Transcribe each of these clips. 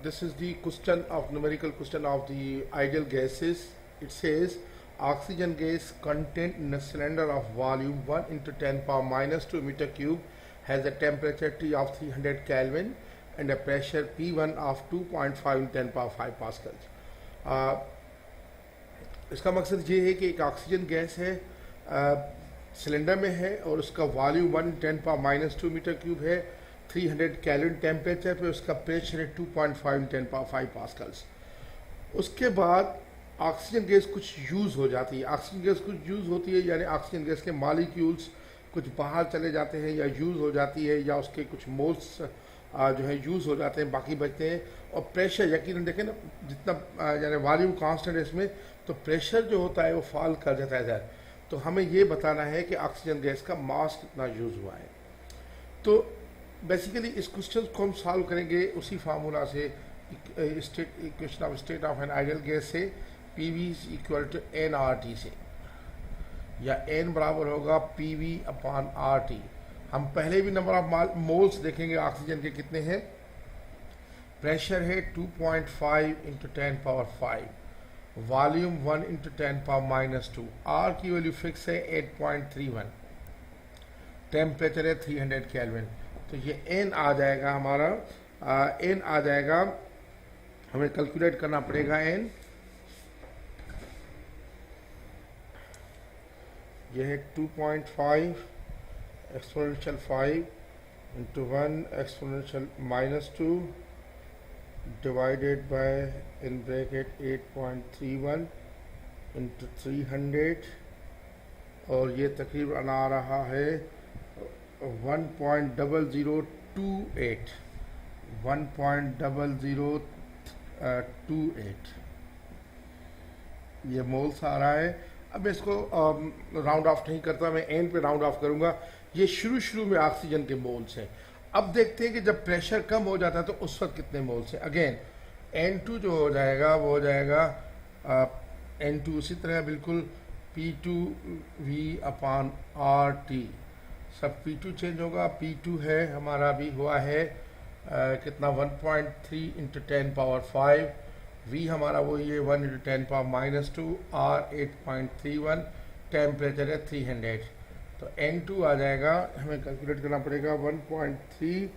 this is the question of numerical question of the ideal gases. It says oxygen gas contained in a cylinder of volume 1 into 10 power minus 2 meter cube has a temperature T of 300 Kelvin and a pressure P1 of 2.5 in 10 power 5 pascals. इसका मकसद ये है कि एक oxygen gas है, cylinder में है और उसका volume 1 10 power minus 2 metre cube है, 300 केल्विन टेम्परेचर पे उसका प्रेशर है 2.5 10 पावर 5 पास्कल्स। उसके बाद ऑक्सीजन गैस कुछ यूज़ हो जाती है। ऑक्सीजन गैस कुछ यूज़ होती है यानी ऑक्सीजन गैस के मालिक्यूल्स कुछ बाहर चले जाते हैं या यूज़ हो जाती है या उसके कुछ मोल्स जो है यूज़ हो जाते हैं, बाकी बचते हैं। और प्रेशर यकीनन देखें ना, जितना यानी वॉल्यूम कांस्टेंट है इसमें, तो प्रेशर जो होता है वो फॉल कर जाता है इधर। तो हमें ये बताना है कि ऑक्सीजन गैस का मास कितना यूज़ हुआ है। तो बेसिकली इस क्वेश्चन को हम सॉल्व करेंगे उसी फार्मूला से, equation of state of an ideal gas से, P V is equal to N R T से, या एन बराबर होगा P V upon R T. हम पहले भी नंबर ऑफ मोल्स देखेंगे ऑक्सीजन के कितने हैं। प्रेशर है 2.5 into 10 power 5, volume 1 into 10 power minus 2, R की वैल्यू फिक्स है 8.31, टेम्परेचर है 300 केल्विन। तो ये एन आ जाएगा हमारा, एन आ जाएगा, हमें कैलकुलेट करना पड़ेगा एन। ये है 2.5 exponential 5 into 1 exponential minus 2 divided by in bracket 8.31 into 300, और ये तकरीबन आ रहा है 1.0028, 1.0028 ये मोल्स आ रहा है। अब इसको राउंड ऑफ नहीं करता, मैं एन पे राउंड ऑफ करूंगा। ये शुरू में ऑक्सीजन के मोल्स हैं। अब देखते हैं कि जब प्रेशर कम हो जाता है तो उस वक्त कितने मोल्स हैं। अगेन N2 जो हो जाएगा वो हो जाएगा N2 उसी तरह बिल्कुल P2V अपॉन RT, सब P2 चेंज होगा। P2 है हमारा अभी हुआ है कितना 1.3 इंटू 10 पावर 5, V हमारा वही है 1 into 10 power minus 2, R 8.31, temperature है 300। तो N2 आ जाएगा, हमें कैलकुलेट करना पड़ेगा 1.3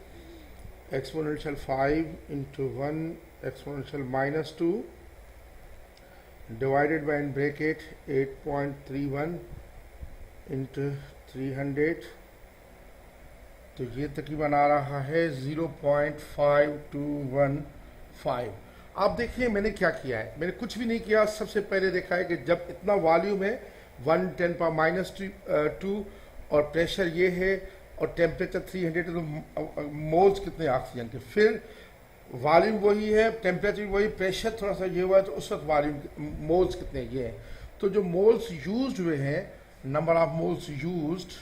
exponential 5 into 1 exponential minus 2 divided by in bracket 8.31 into 300, तो ये तकरीबन आ रहा है 0.5215। आप देखिए मैंने क्या किया है, मैंने कुछ भी नहीं किया। सबसे पहले देखा है कि जब इतना वॉल्यूम है 110 पावर माइनस 2 और प्रेशर ये है और टेम्परेचर 300 है, तो मोल्स कितने ऑक्सीजन के। फिर वॉल्यूम वही है, टेम्परेचर वही, प्रेशर थोड़ा सा ये हुआ है, तो उस वक्त वॉल्यूम मोल्स कितने ये हैं। तो जो मोल्स यूज्ड हुए हैं, नंबर ऑफ मोल्स यूज्ड,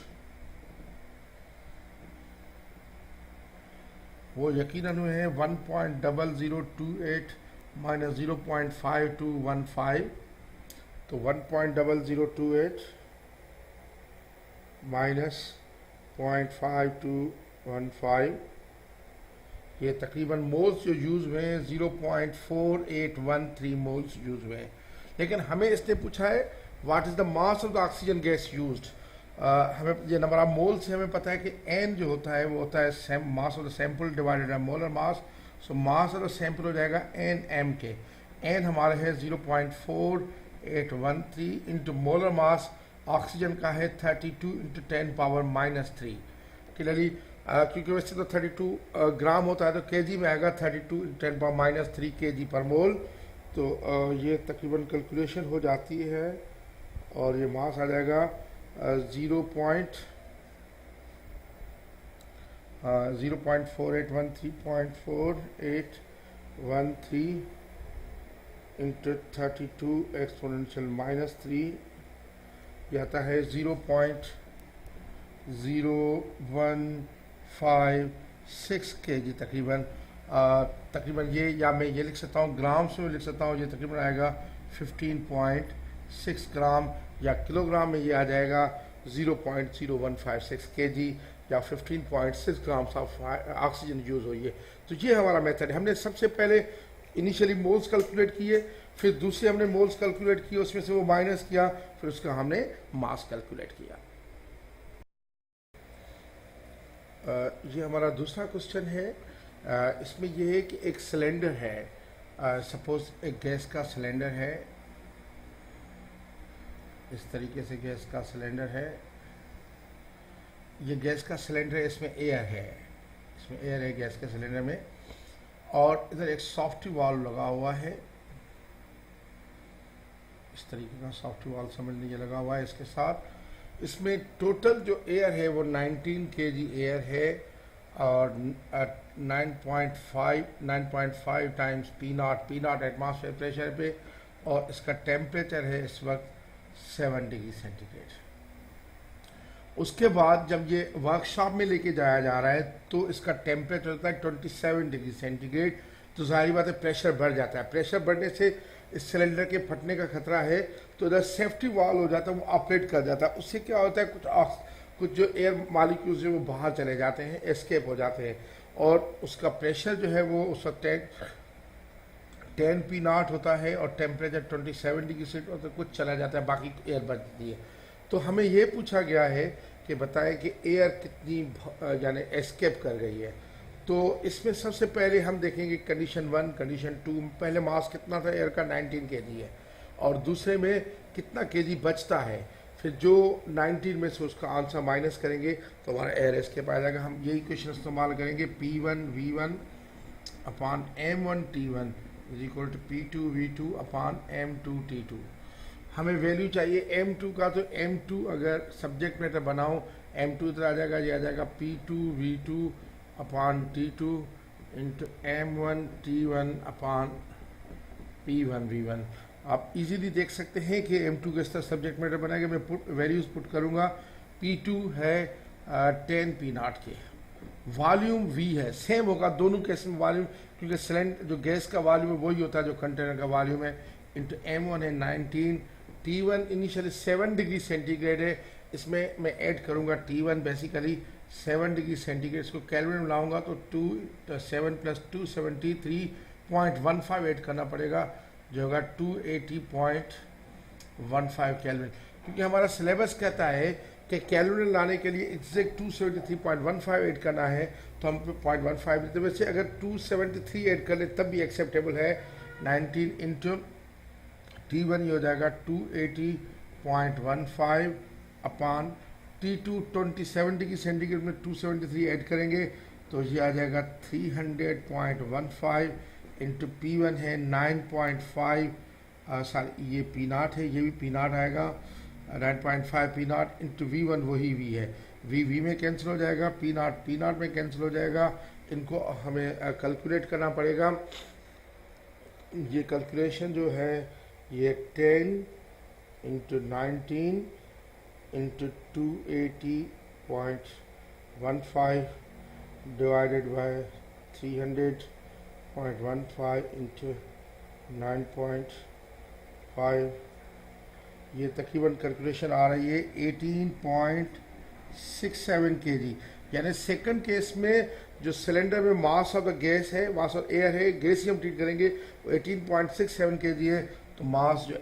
वो यकीनन हुए हैं 1.0028 माइनस 0.5215, तो 1.0028 माइनस 0.5215, ये तकरीबन मोल्स जो यूज़ हुए हैं 0.4813 मोल्स यूज़ हुए हैं। लेकिन हमें इसने पूछा है what is the mass of the oxygen gas used. हमें ये नंबर ऑफ मोल्स से हमें पता है कि एन जो होता है वो होता है मास of the sample divided by molar mass. So mass of the sample हो जाएगा एन एम के। एन हमारा है 0.4813 इंटू मोलर मास ऑक्सीजन का है 32 इंटू 10 पावर माइनस 3। क्लियरली क्योंकि वैसे तो 32 ग्राम होता है तो केजी में आएगा 32 इंटू 10 पावर माइनस 3 केजी पर मोल। तो ये तकरीबन कैलकुलेशन हो जाती है और ये मास आ जाएगा 0.4813 इंटू 32 एक्सपोनेंशियल माइनस 3, यह आता है 0.0156 केजी तकरीबन। तकरीबन ये, या मैं ये लिख सकता हूँ ग्राम से लिख सकता हूँ, ये तकरीबन आएगा 15.6 ग्राम, या किलोग्राम में ये आ जाएगा 0.0156 केजी, या 15.6 ग्राम्स ऑफ ऑक्सीजन यूज़ हुई है। तो ये हमारा मेथड है। हमने सबसे पहले इनिशियली मोल्स कैलकुलेट किए, फिर दूसरे हमने मोल्स कैलकुलेट किए, उसमें से वो माइनस किया, फिर उसका हमने मास कैलकुलेट किया। ये हमारा दूसरा क्वेश्चन है। इसमें ये है कि एक सिलेंडर है, सपोज एक गैस का सिलेंडर है, इस तरीके से गैस का सिलेंडर है, ये गैस का सिलेंडर है, इसमें एयर है, इसमें एयर है गैस के सिलेंडर में, और इधर एक सॉफ्टी वाल्व लगा हुआ है, इस तरीके का सॉफ्टी वाल्व समझ लीजिए लगा हुआ है। इसके साथ इसमें टोटल जो एयर है वो 19 kg एयर है, और 9.5 times P not atmosphere pressure पे, और इसका टेम्परेचर है इस वक्त 7 डिग्री सेंटीग्रेड। उसके बाद जब ये वर्कशॉप में लेके जाया जा रहा है तो इसका टेम्परेचर होता है 27 डिग्री सेंटीग्रेड। तो जाहिर बात है प्रेशर बढ़ जाता है, प्रेशर बढ़ने से इस सिलेंडर के फटने का खतरा है, तो इधर सेफ्टी वाल्व हो जाता है, वो ऑपरेट कर जाता है। उससे क्या होता है, कुछ जो एयर मालिक्यूल्स है वो बाहर चले जाते हैं, एस्केप हो जाते हैं, और उसका प्रेशर जो है वो उस वक्त 10 पी नॉट होता है, और टेम्परेचर 27 डिग्री सेंटीग्रेड होता है, कुछ चला जाता है, बाकी एयर बचती है। तो हमें ये पूछा गया है कि बताएं कि एयर कितनी यानी एस्केप कर गई है। तो इसमें सबसे पहले हम देखेंगे कंडीशन 1, कंडीशन 2। पहले मास कितना था एयर का, 19 kg है, और दूसरे में कितना kg बचता है, फिर जो 19 में से उसका आंसर माइनस करेंगे तो हमारा एयर एस्केप आ जाएगा। हम यही क्वेश्चन इस्तेमाल करेंगे, P1 V1 upon M1 T1 is equal to P2 V2 upon M2 T2। हमें वैल्यू चाहिए M2 का, तो M2 अगर सब्जेक्ट मैटर बनाऊं, M2 इधर आ जाएगा, ये आ जाएगा P2 V2 upon T2 into M1 T1 upon P1 V1। आप इजीली देख सकते हैं कि M2 किस तरह सब्जेक्ट मैटर बनाएगा। मैं वैल्यूज पुट करूंगा। P2 है 10 P नॉट के, वॉल्यूम V है, सेम होगा दोनों केस में वॉल्यूम, क्योंकि सिलेंडर जो गैस का वॉल्यूम है वही होता है जो कंटेनर का वॉल्यूम है, इंटू M1 है 19, T1 इनिशियली 7 डिग्री सेंटीग्रेड है, इसमें मैं ऐड करूंगा T1 बेसिकली 7 डिग्री सेंटीग्रेड। इसको केल्विन में लाऊंगा तो 7 + 2 73.15 ऐड करना पड़ेगा, जो होगा 280.15 केल्विन। क्योंकि हमारा सिलेबस कहता है कि केल्विन लाने के लिए एग्जैक्ट 273.15 ऐड करना है, तो हम 0.15 देते। वैसे अगर 273 ऐड कर ले तब भी एक्सेप्टेबल है। 19 इंटू T1 ये हो जाएगा 280.15 अपॉन T2 27 डिग्री सेंटीग्रेड में 273 ऐड करेंगे तो ये आ जाएगा 300.15 इंटू P1 है 9.5, सॉरी ये P नॉट है, ये भी P नॉट आएगा 9.5 P नॉट इंटू V1 वही V है, V में कैंसिल हो जाएगा, P नॉट में कैंसिल हो जाएगा। इनको हमें कैलकुलेट करना पड़ेगा। ये कैलकुलेशन जो है ये 10 into 19 into 280.15 divided by 300.15 into 9.5, ये तकरीबन कैलकुलेशन आ रही है 18.67 kg। यानी सेकंड केस में जो सिलेंडर में मास ऑफ द गैस है, मास ऑफ एयर है, गैस ही हम ट्रीट करेंगे, वो 18.67 kg है। तो मास जो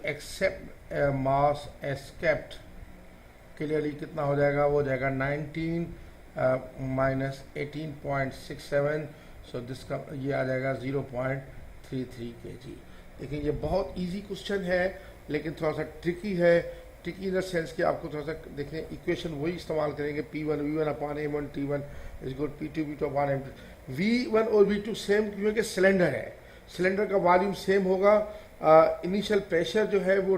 मास एस्केप्ड क्लियरली कितना हो जाएगा, वो हो जाएगा 19 माइनस 18.67, सो दिसका ये आ जाएगा 0.33 kg। देखिए ये बहुत इजी क्वेश्चन है लेकिन थोड़ा सा ट्रिकी है, ट्रिकी इन द सेंस कि आपको थोड़ा सा देखें, इक्वेशन वही इस्तेमाल करेंगे, P1 V1 upon M1 T1 is equal P2 V2 upon M2। V1 और V2 सेम क्योंकि सिलेंडर है, सिलेंडर का वॉल्यूम सेम होगा। इनिशियल प्रेशर जो है वो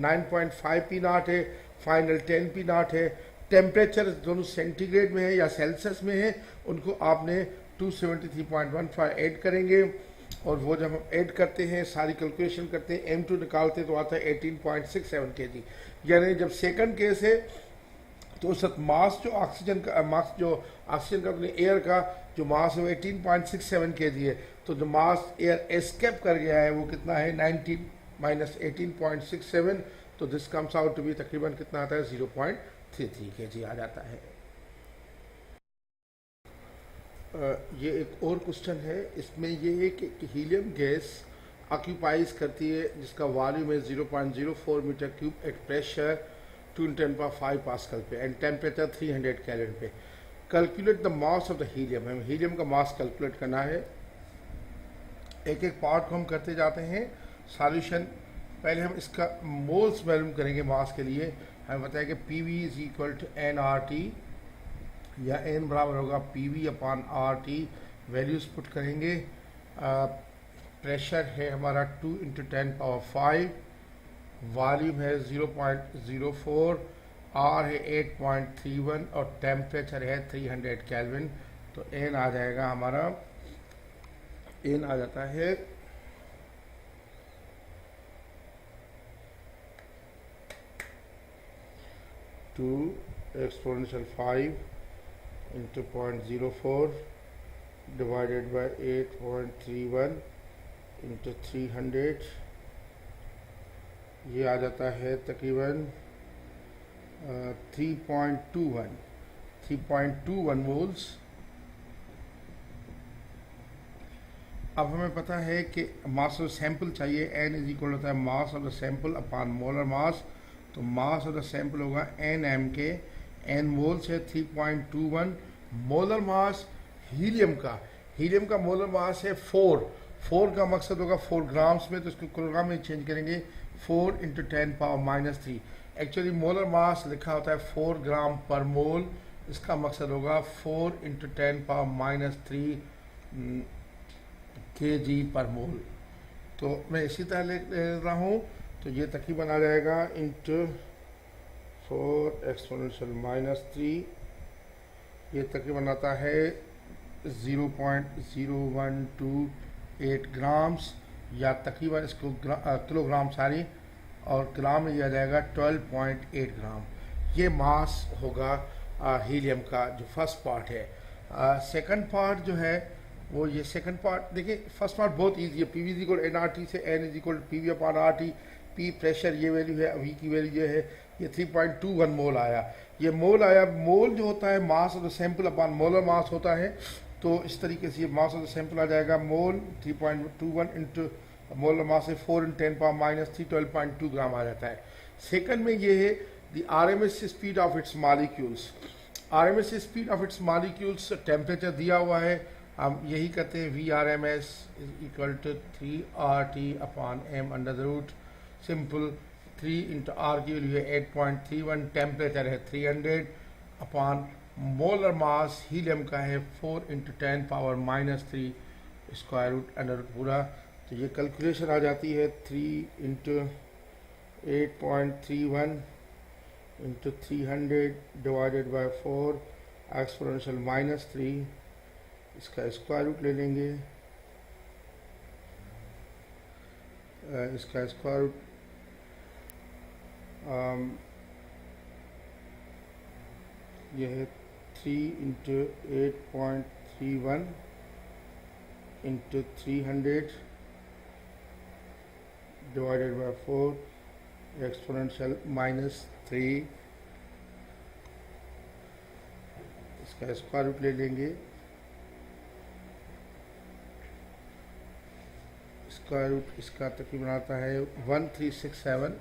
9.5 P नॉट है, फाइनल 10 P नॉट है। टेम्परेचर दोनों सेंटीग्रेड में है या सेल्सियस में है, उनको आपने 273.15 ऐड करेंगे, और वो जब हम ऐड करते हैं सारी कैलकुलेशन करते हैं M2 निकालते हैं तो आता है 18.67 kg। यानी जब सेकंड केस है तो उस वक्त मास जो ऑक्सीजन का अपने एयर का जो मास है वो 18.67 kg है। तो जो मास एयर एस्केप कर गया है वो कितना है, 19 माइनस 18.67, तो this comes out to be तकरीबन कितना आता है, 0.33 kg आ जाता है। ये एक और क्वेश्चन है, इसमें ये है कि हीलियम गैस ऑक्यूपाइज करती है जिसका वॉल्यूम है 0.04 metre cube at pressure 2 × 10⁵ pascal पे एंड टेम्परेचर 300 केल्विन पे। Calculate the mass of the helium, हमें हीलियम का मास कैलकुलेट करना है। एक एक पार्ट को हम करते जाते हैं। सॉल्यूशन, पहले हम इसका मोल्स मालूम करेंगे मास के लिए। हमें बताया कि P V is equal to N R T, या एन बराबर होगा P V upon R T. Values put करेंगे। प्रेशर है हमारा 2 × 10⁵, वॉल्यूम है 0.04, आर है 8.31 और टेम्परेचर है 300 केल्विन। तो एन आ जाएगा हमारा, एन आ जाता है 2 exponential 5 into 0.04 divided by 8.31 into 300, ये आ जाता है तकरीबन 3.21 मोल्स। अब हमें पता है कि मास ऑफ सैंपल चाहिए, एन इज इक्वल होता है मास of the sample upon molar mass. तो मास ऑफ द सैंपल होगा एन एम के, एन मोल्स है 3.21। मोलर मास हीलियम का मोलर मास है 4 का मकसद होगा 4 ग्राम्स में, तो इसको किलोग्राम में चेंज करेंगे 4 × 10⁻³ एक्चुअली मोलर मास लिखा होता है 4 ग्राम पर मोल, इसका मकसद होगा 4 × 10⁻³ kg पर मोल। तो मैं इसी तरह ले रहा हूँ, तो ये तकरीबन आ जाएगा इंटू 4 exponential-3, ये तकरीबन आता है 0.0128 ग्राम्स, या तकरीबन इसको किलोग्राम सारी, और ग्राम में दिया जाएगा 12.8 ग्राम। ये मास होगा हीलियम का जो फर्स्ट पार्ट है। सेकंड पार्ट जो है वो ये सेकंड पार्ट देखिए, फर्स्ट पार्ट बहुत इजी है। P V is equal n R T से n is equal P V upon R T. P pressure ये वैल्यू है, अभी की वैल्यू ये है, ये 3.21 मोल आया। ये मोल आया, मोल जो होता है मास of the sample upon molar mass होता है। तो इस तरीके से ये मास ऑफ द सैंपल आ जाएगा मोल 3.21 इंटू मोलर मास है 4 × 10⁻³ 12.2 ग्राम आ जाता है। सेकंड में ये है the RMS speed of its molecules. RMS speed of its molecules temperature दिया हुआ है, हम यही कहते हैं V R M S is equal to 3RT/m²। Simple 3 × R की वैल्यू है 8.31, टेम्परेचर है 300 अपॉन मोलर मास हीलियम का है 4 × 10⁻³ स्क्वायर रूट पूरा। तो ये कैलकुलेशन आ जाती है 3 × 8.31 × 300 डिवाइडेड बाय 4 exponential-3, इसका स्क्वायर रूट ले लेंगे। इसका स्क्वायर रूट यह है 3 × 8.31 × 300 डिवाइडेड बाय 4 exponential-3, इसका स्क्वायर रूट ले लेंगे। स्क्वायर रूट इसका तकरीबन आता है 1367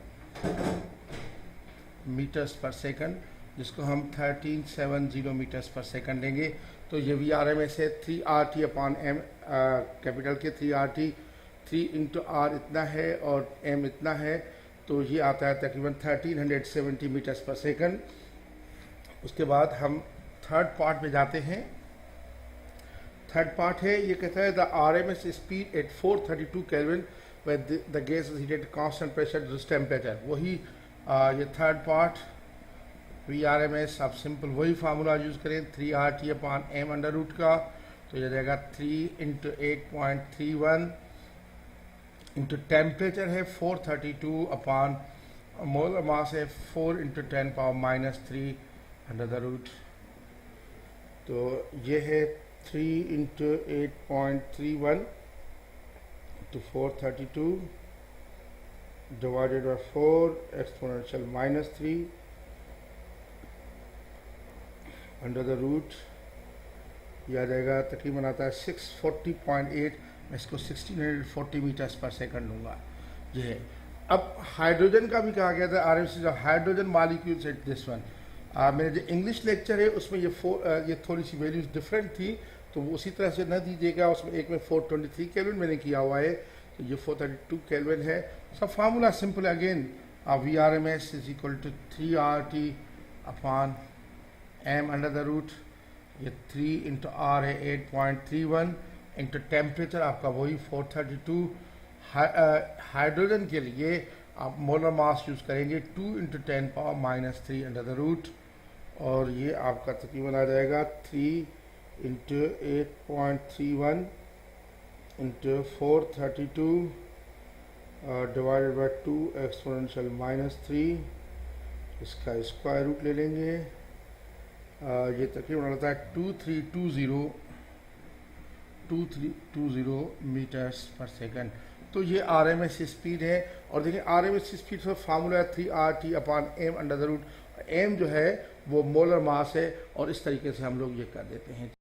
मीटर्स पर सेकंड, जिसको हम 1370 मीटर्स पर सेकंड लेंगे। तो ये वी आर एम एस है 3RT/m, कैपिटल के 3RT, 3 × R इतना है और m इतना है, तो ये आता है तकरीबन 1370 मीटर्स पर सेकंड। उसके बाद हम थर्ड पार्ट में जाते हैं। थर्ड पार्ट है, ये कहता है the RMS speed at 432 kelvin with the gas is heated constant pressure this temperature. वही ये third part V R M S, आप सिंपल वही फार्मूला यूज़ करें 3RT/m² का। तो ये जाएगा 3 × 8.31 इंटू टेम्परेचर है 432 अपॉन मोलर मास है 4 × 10⁻³ तो ये है 3 × 8.31 to 432 divided by 4 exponential-3 under the root ये आ जाएगा तकरीबन आता है 640.8, मैं इसको 1640 मीटर्स पर सेकंड लूँगा। ये है। अब हाइड्रोजन का भी कहा गया था RMC जो hydrogen molecules at this one. मेरे जो इंग्लिश लेक्चर है उसमें ये थोड़ी सी वैल्यूज डिफरेंट थी, तो वो उसी तरह से न दीजिएगा। उसमें एक में 423 केल्विन मैंने किया हुआ है, तो ये 432 केल्विन है। सब formula simple again, VRMS is equal to 3RT upon m under the root, ये 3 इंटू R है 8.31 इंटू टेम्परेचर आपका वही 432। हाइड्रोजन के लिए आप मोलर मास यूज़ करेंगे 2 into 10 power minus 3 under the root, और ये आपका तकरीबन आ जाएगा 3 into 8.31 into 432 divided by 2 exponential -3, इसका स्क्वायर रूट ले लेंगे। ये तकरीबन आता है 2320 मीटर्स पर सेकंड। तो ये RMS स्पीड है। और देखिए RMS स्पीड का फार्मूला है 3RT upon m under the root. m जो है वो मोलर मास है, और इस तरीके से हम लोग ये कर देते हैं।